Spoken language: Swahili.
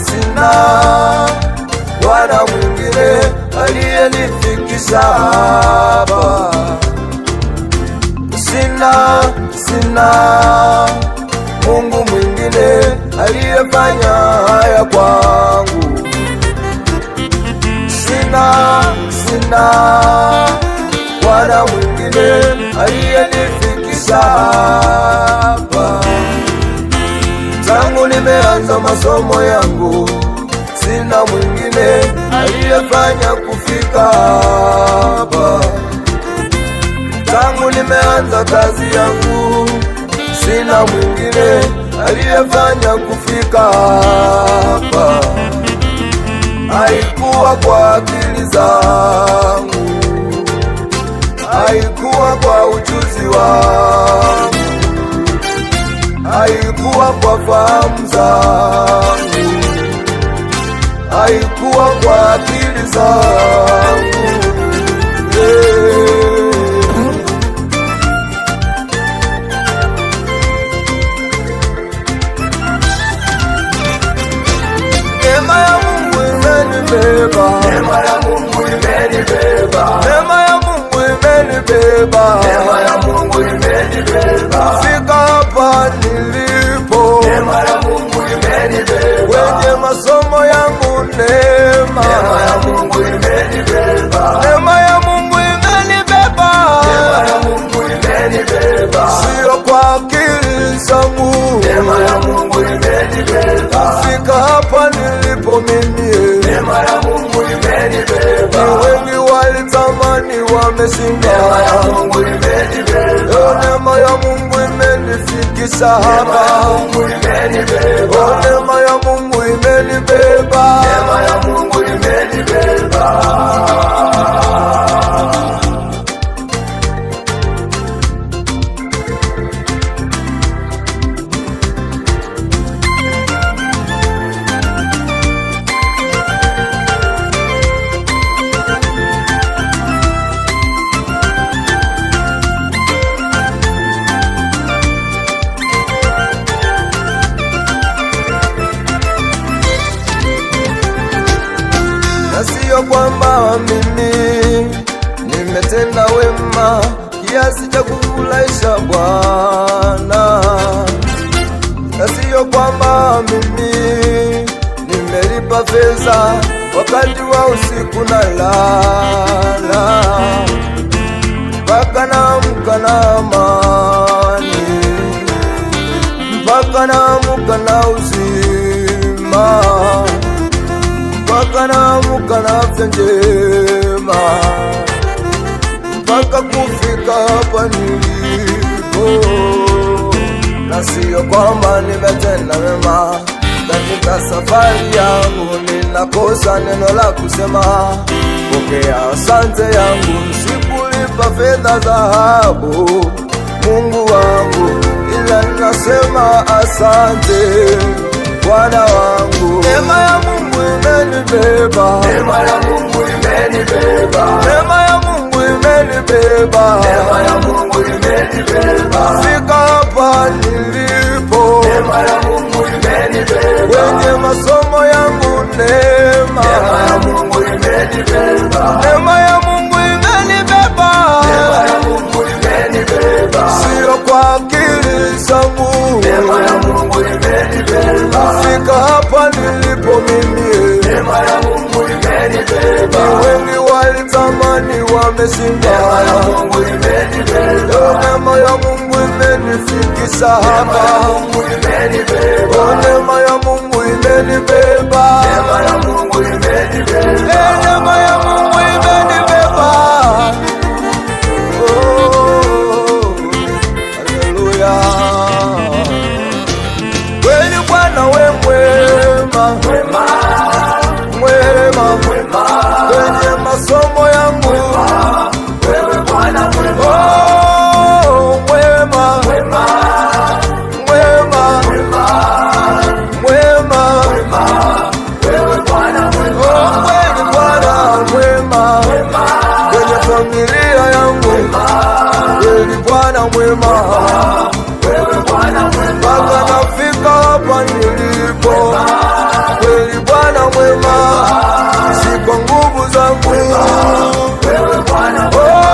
sina Bwana mwingine aliyenifikisha hapa. Sina Mungu mwingine aliyefanya haya kwangu. Sina Bwana mwingine aliyenifikisha hapa. Tangu nimeanza masomo yangu, sina mwingine aliyefanya kufika hapa. Tangu nimeanza kazi yangu, sina mwingine aliyefanya kufika hapa. Haikuwa kwa akili zangu, haikuwa kwa ujuzi wangu, haikuwa kwa fahamu zangu, haikuwa kwa akili zangu. Neema ya Mungu imenibeba, Neema ya Mungu imenibeba, neema ya Mungu imenibeba, Neema ya Mungu imenibeba, fika hapa nilipo. Neema ya Mungu imenibeba, Kwenye masomo yangu neema, Neema ya Mungu imenibeba, neema ya Mungu imenibeba, Neema ya Mungu imenibeba, sio kwa akili zangu. Neema ya Mungu imenibeba, Fika hapa nilipo mimi, Neema ya Mungu imenibeba, ni wengi walitamani wameshinda. Neema ya Mungu imenibeba, Neema ya Mungu imenifikisha Neema ya hapa. Mungu imenibeba, Neema ya Mungu imenibeba, Neema ya Mungu imenibeba. na sio kwamba mimi nimetenda wema kiasi cha kufurahisha Bwana, na sio kwamba mimi nimelipa fedha wakati wa usiku na lala, mpaka naamka na amani, mpaka naamka na uzima, mpaka naamka na afya njema, mpaka kufika hapa nilipo. Na sio kwamba nimetenda mema katika safari yangu, ninakosa neno la kusema. Pokea asante yangu, sikulipa fedha dhahabu Mungu wangu, ila ninasema asante Bwana wangu. Neema ya Mungu imenibeba, Neema ya Mungu imenibeba, neema ya Mungu imenibeba, Neema ya Mungu imenibeba, fika hapa nilipo. Neema ya Mungu imenibeba, Kwenye masomo yangu neema, Neema ya Mungu imenibeba, neema ya Mungu imenibeba, Neema ya Mungu imenibeba, sio kwa akili zangu. Neema ya Mungu imenibeba, Fika hapa nilipo mimi, Neema ya Mungu imenibeba, wengi walitamani wameshinda. Neema ya Mungu imenibeba, Neema ya Mungu imenifikisha Neema ya hapa. Mungu imenibeba, Neema ya Mungu imenibeba, Neema ya Mungu imenibeba, neema ya Mungu imenibeba. Oh, haleluya. Kweli Bwana we mwema, Mwema, mwema, mwema, kwenye masomo yangu. wewe Bwana mwema, Oh, mwema, mwema, mwema, mwema, mwema, wewe Bwana mwema, oh, kweli Bwana mwema, mwema, kwenye familia yangu. Kweli Bwana mwema, wewe Bwana mwema, mpaka nafika kufika hapa nilipo. Kweli Bwana mwema, si kwa nguvu zangu. wewe Bwana Oh,